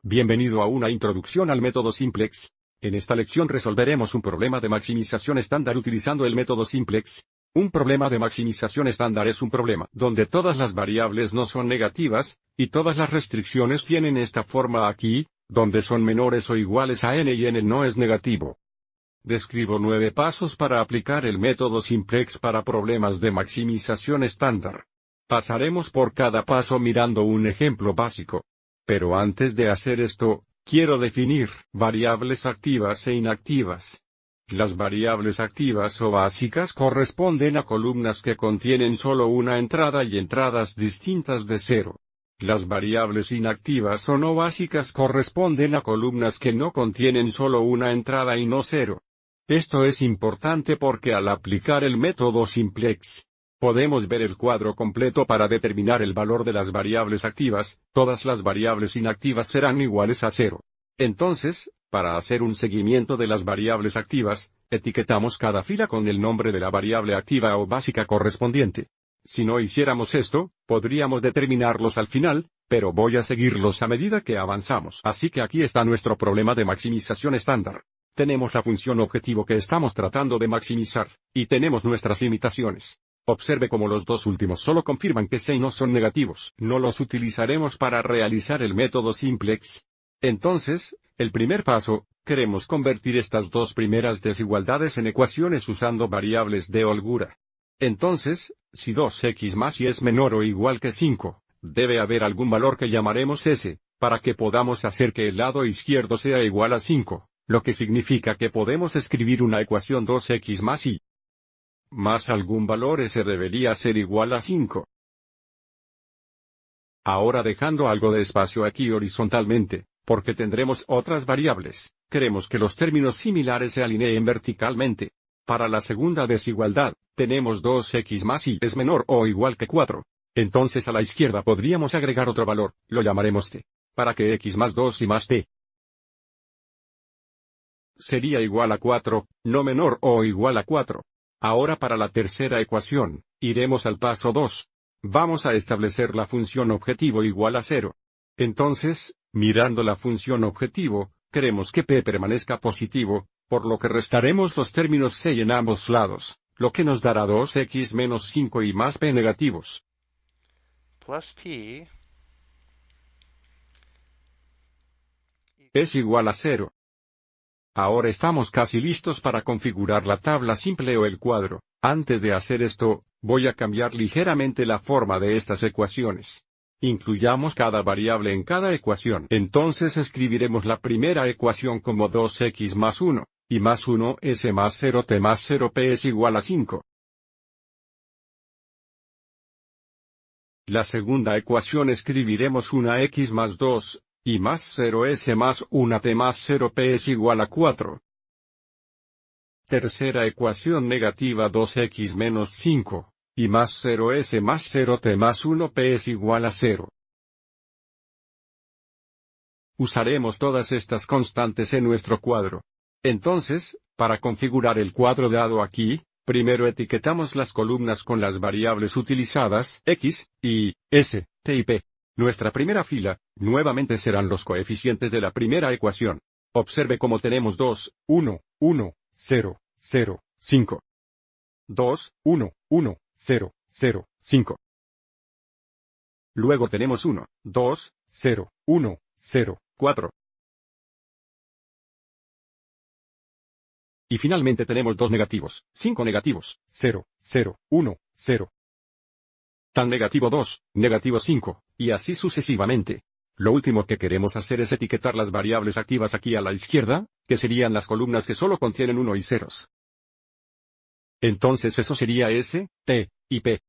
Bienvenido a una introducción al método Simplex. En esta lección resolveremos un problema de maximización estándar utilizando el método Simplex. Un problema de maximización estándar es un problema donde todas las variables no son negativas, y todas las restricciones tienen esta forma aquí, donde son menores o iguales a n y n no es negativo. Describo 9 pasos para aplicar el método Simplex para problemas de maximización estándar. Pasaremos por cada paso mirando un ejemplo básico. Pero antes de hacer esto, quiero definir variables activas e inactivas. Las variables activas o básicas corresponden a columnas que contienen solo una entrada y entradas distintas de 0. Las variables inactivas o no básicas corresponden a columnas que no contienen solo una entrada y no 0. Esto es importante porque al aplicar el método Simplex, podemos ver el cuadro completo para determinar el valor de las variables activas. Todas las variables inactivas serán iguales a 0. Entonces, para hacer un seguimiento de las variables activas, etiquetamos cada fila con el nombre de la variable activa o básica correspondiente. Si no hiciéramos esto, podríamos determinarlos al final, pero voy a seguirlos a medida que avanzamos. Así que aquí está nuestro problema de maximización estándar. Tenemos la función objetivo que estamos tratando de maximizar, y tenemos nuestras limitaciones. Observe cómo los dos últimos solo confirman que C no son negativos. No los utilizaremos para realizar el método Simplex. Entonces, el primer paso, queremos convertir estas dos primeras desigualdades en ecuaciones usando variables de holgura. Entonces, si 2x más y es menor o igual que 5, debe haber algún valor que llamaremos S, para que podamos hacer que el lado izquierdo sea igual a 5, lo que significa que podemos escribir una ecuación 2x más y más algún valor S debería ser igual a 5. Ahora dejando algo de espacio aquí horizontalmente, porque tendremos otras variables, queremos que los términos similares se alineen verticalmente. Para la segunda desigualdad, tenemos 2x más y es menor o igual que 4. Entonces a la izquierda podríamos agregar otro valor, lo llamaremos t, para que x más 2 y más t sería igual a 4, no menor o igual a 4. Ahora para la tercera ecuación, iremos al paso 2. Vamos a establecer la función objetivo igual a 0. Entonces, mirando la función objetivo, queremos que p permanezca positivo, por lo que restaremos los términos c en ambos lados, lo que nos dará 2x menos 5 y más p negativos. Plus p es igual a 0. Ahora estamos casi listos para configurar la tabla simple o el cuadro. Antes de hacer esto, voy a cambiar ligeramente la forma de estas ecuaciones. Incluyamos cada variable en cada ecuación. Entonces escribiremos la primera ecuación como 2x más 1, y más 1 s más 0 t más 0 p es igual a 5. La segunda ecuación escribiremos una x más 2, y más 0s más 1t más 0p es igual a 4. Tercera ecuación negativa 2x menos 5, y más 0s más 0t más 1p es igual a 0. Usaremos todas estas constantes en nuestro cuadro. Entonces, para configurar el cuadro dado aquí, primero etiquetamos las columnas con las variables utilizadas, x, y, s, t y p. Nuestra primera fila, nuevamente serán los coeficientes de la primera ecuación. Observe cómo tenemos 2, 1, 1, 0, 0, 5. 2, 1, 1, 0, 0, 5. Luego tenemos 1, 2, 0, 1, 0, 4. Y finalmente tenemos 2 negativos, 5 negativos, 0, 0, 1, 0. Tan negativo 2, negativo 5, y así sucesivamente. Lo último que queremos hacer es etiquetar las variables activas aquí a la izquierda, que serían las columnas que solo contienen 1 y ceros. Entonces eso sería S, T, y P.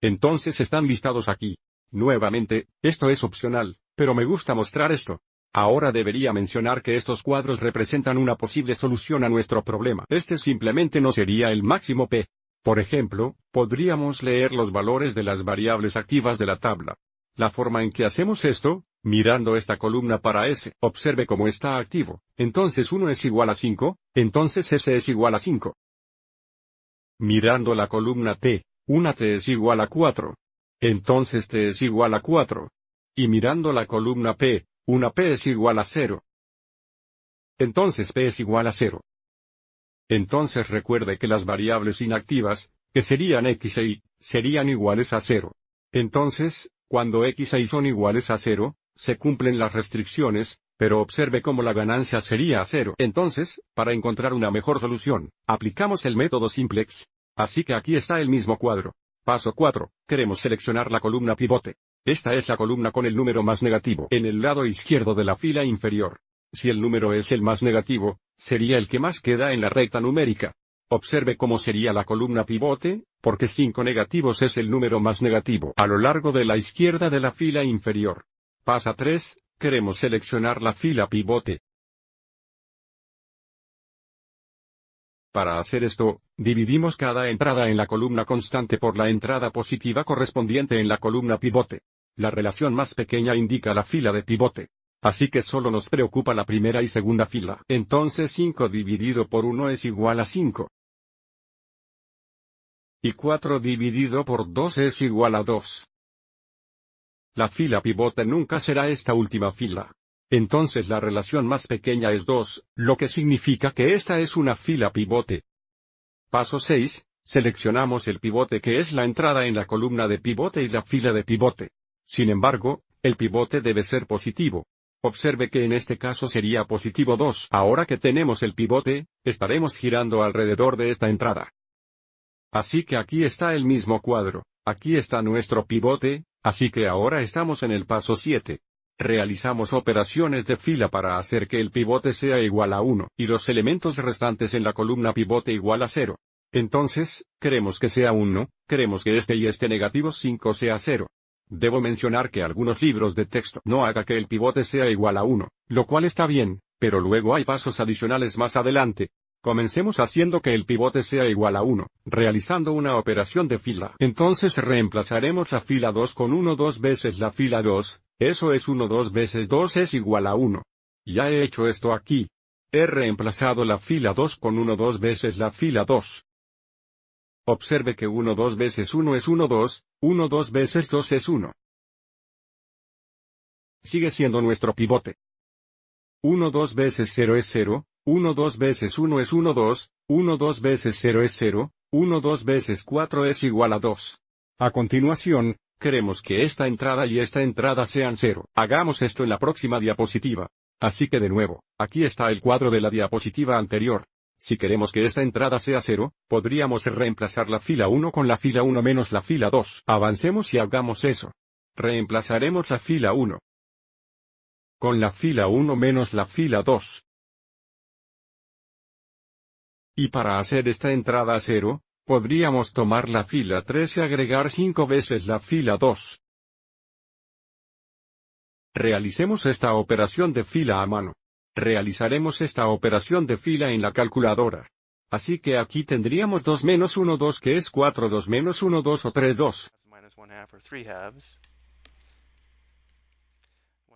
Entonces están listados aquí. Nuevamente, esto es opcional, pero me gusta mostrar esto. Ahora debería mencionar que estos cuadros representan una posible solución a nuestro problema. Este simplemente no sería el máximo P. Por ejemplo, podríamos leer los valores de las variables activas de la tabla. La forma en que hacemos esto, mirando esta columna para S, observe cómo está activo. Entonces 1 es igual a 5, entonces S es igual a 5. Mirando la columna T, una T es igual a 4. Entonces T es igual a 4. Y mirando la columna P, una P es igual a 0. Entonces P es igual a 0. Entonces recuerde que las variables inactivas, que serían x e y, serían iguales a 0. Entonces, cuando x e y son iguales a 0, se cumplen las restricciones, pero observe cómo la ganancia sería a 0. Entonces, para encontrar una mejor solución, aplicamos el método simplex. Así que aquí está el mismo cuadro. Paso 4, queremos seleccionar la columna pivote. Esta es la columna con el número más negativo en el lado izquierdo de la fila inferior. Si el número es el más negativo, sería el que más queda en la recta numérica. Observe cómo sería la columna pivote, porque 5 negativos es el número más negativo a lo largo de la izquierda de la fila inferior. Paso 3, queremos seleccionar la fila pivote. Para hacer esto, dividimos cada entrada en la columna constante por la entrada positiva correspondiente en la columna pivote. La relación más pequeña indica la fila de pivote. Así que solo nos preocupa la primera y segunda fila. Entonces 5 dividido por 1 es igual a 5. Y 4 dividido por 2 es igual a 2. La fila pivote nunca será esta última fila. Entonces la relación más pequeña es 2, lo que significa que esta es una fila pivote. Paso 6, seleccionamos el pivote que es la entrada en la columna de pivote y la fila de pivote. Sin embargo, el pivote debe ser positivo. Observe que en este caso sería positivo 2. Ahora que tenemos el pivote, estaremos girando alrededor de esta entrada. Así que aquí está el mismo cuadro, aquí está nuestro pivote, así que ahora estamos en el paso 7. Realizamos operaciones de fila para hacer que el pivote sea igual a 1, y los elementos restantes en la columna pivote igual a 0. Entonces, queremos que sea 1, queremos que este y este negativo 5 sea 0. Debo mencionar que algunos libros de texto no haga que el pivote sea igual a 1, lo cual está bien, pero luego hay pasos adicionales más adelante. Comencemos haciendo que el pivote sea igual a 1, realizando una operación de fila. Entonces reemplazaremos la fila 2 con 1 2 veces la fila 2, eso es 1 2 veces 2 es igual a 1. Ya he hecho esto aquí. He reemplazado la fila 2 con 1 2 veces la fila 2. Observe que 1 2 veces 1 es 1 2, 1 2 veces 2 es 1. Sigue siendo nuestro pivote. 1 2 veces 0 es 0, 1 2 veces 1 es 1 2, 1 2 veces 0 es 0, 1 2 veces 4 es igual a 2. A continuación, queremos que esta entrada y esta entrada sean 0. Hagamos esto en la próxima diapositiva. Así que de nuevo, aquí está el cuadro de la diapositiva anterior. Si queremos que esta entrada sea 0, podríamos reemplazar la fila 1 con la fila 1 menos la fila 2. Avancemos y hagamos eso. Reemplazaremos la fila 1 con la fila 1 menos la fila 2. Y para hacer esta entrada a 0, podríamos tomar la fila 3 y agregar 5 veces la fila 2. Realicemos esta operación de fila a mano. Realizaremos esta operación de fila en la calculadora. Así que aquí tendríamos 2 menos 1 2 que es 4 2 menos 1 2 o 3 2.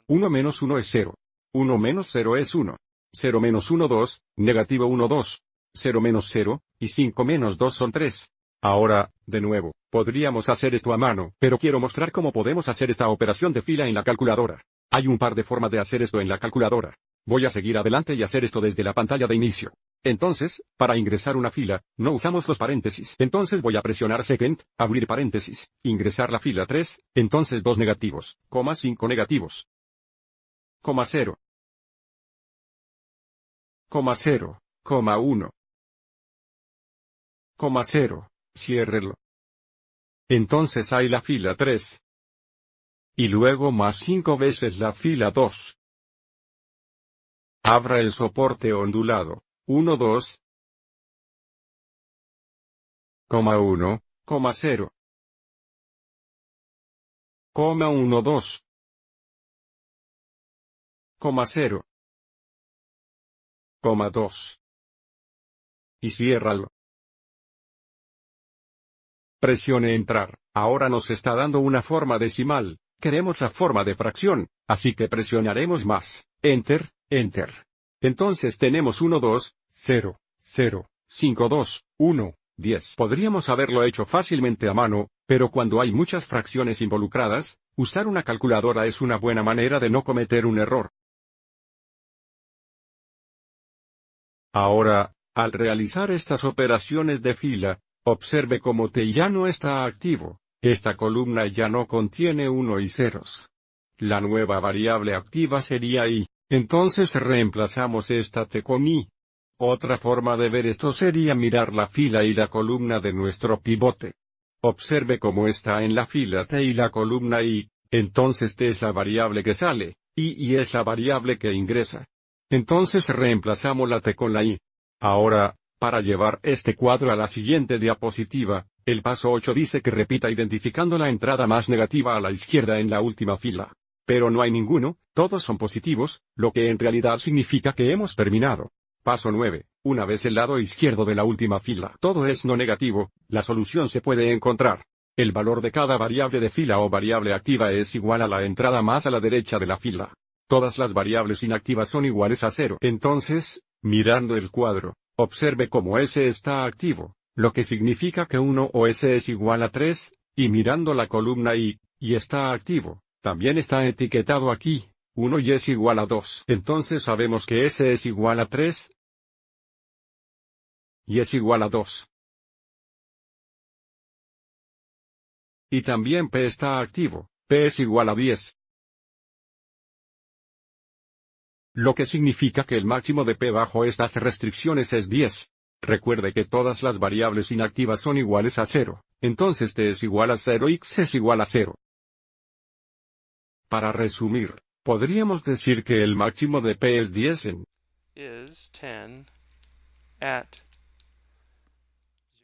1 menos 1 es 0. 1 menos 0 es 1. 0 menos 1 2, negativo 1 2. 0 menos 0, y 5 menos 2 son 3. Ahora, de nuevo, podríamos hacer esto a mano, pero quiero mostrar cómo podemos hacer esta operación de fila en la calculadora. Hay un par de formas de hacer esto en la calculadora. Voy a seguir adelante y hacer esto desde la pantalla de inicio. Entonces, para ingresar una fila, no usamos los paréntesis. Entonces voy a presionar second, abrir paréntesis, ingresar la fila 3, entonces 2 negativos, coma 5 negativos. Coma 0. Coma 0, coma 1. Coma 0, ciérrelo. Entonces hay la fila 3. Y luego más 5 veces la fila 2. Abra el soporte ondulado, 1 2. Coma 1, coma 0. Coma 1 2. Coma 0. Coma 2. Y ciérralo. Presione entrar. Ahora nos está dando una forma decimal. Queremos la forma de fracción, así que presionaremos más. Enter, enter. Entonces tenemos 1 2, 0, 0, 5 2, 1, 10. Podríamos haberlo hecho fácilmente a mano, pero cuando hay muchas fracciones involucradas, Usar una calculadora es una buena manera de no cometer un error. Ahora, al realizar estas operaciones de fila, observe cómo T ya no está activo. Esta columna ya no contiene 1 y ceros. La nueva variable activa sería I. Entonces reemplazamos esta T con I. Otra forma de ver esto sería mirar la fila y la columna de nuestro pivote. Observe cómo está en la fila T y la columna I. Entonces T es la variable que sale, y es la variable que ingresa. Entonces reemplazamos la T con la I. Ahora, para llevar este cuadro a la siguiente diapositiva, el paso 8 dice que repita identificando la entrada más negativa a la izquierda en la última fila. Pero no hay ninguno, todos son positivos, lo que en realidad significa que hemos terminado. Paso 9. Una vez el lado izquierdo de la última fila todo es no negativo, la solución se puede encontrar. El valor de cada variable de fila o variable activa es igual a la entrada más a la derecha de la fila. Todas las variables inactivas son iguales a 0. Entonces, mirando el cuadro, observe cómo S está activo, lo que significa que 1 o S es igual a 3, y mirando la columna I, y está activo, también está etiquetado aquí, 1 y es igual a 2. Entonces sabemos que S es igual a 3, y es igual a 2. Y también P está activo, P es igual a 10. Lo que significa que el máximo de P bajo estas restricciones es 10. Recuerde que todas las variables inactivas son iguales a 0, entonces T es igual a 0 y X es igual a 0. Para resumir, podríamos decir que el máximo de P es 10 en is 10 at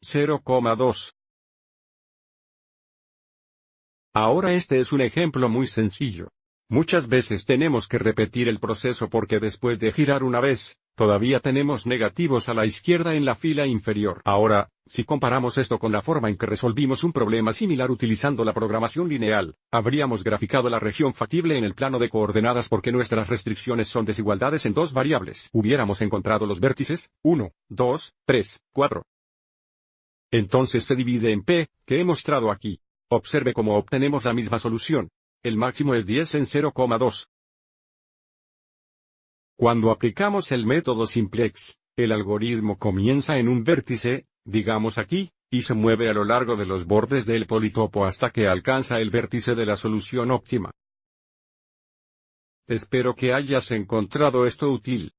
0,2. Ahora este es un ejemplo muy sencillo. Muchas veces tenemos que repetir el proceso porque después de girar una vez, todavía tenemos negativos a la izquierda en la fila inferior. Ahora, si comparamos esto con la forma en que resolvimos un problema similar utilizando la programación lineal, habríamos graficado la región factible en el plano de coordenadas porque nuestras restricciones son desigualdades en dos variables. Hubiéramos encontrado los vértices, 1, 2, 3, 4. Entonces se divide en P, que he mostrado aquí. Observe cómo obtenemos la misma solución. El máximo es 10 en 0,2. Cuando aplicamos el método simplex, el algoritmo comienza en un vértice, digamos aquí, y se mueve a lo largo de los bordes del politopo hasta que alcanza el vértice de la solución óptima. Espero que hayas encontrado esto útil.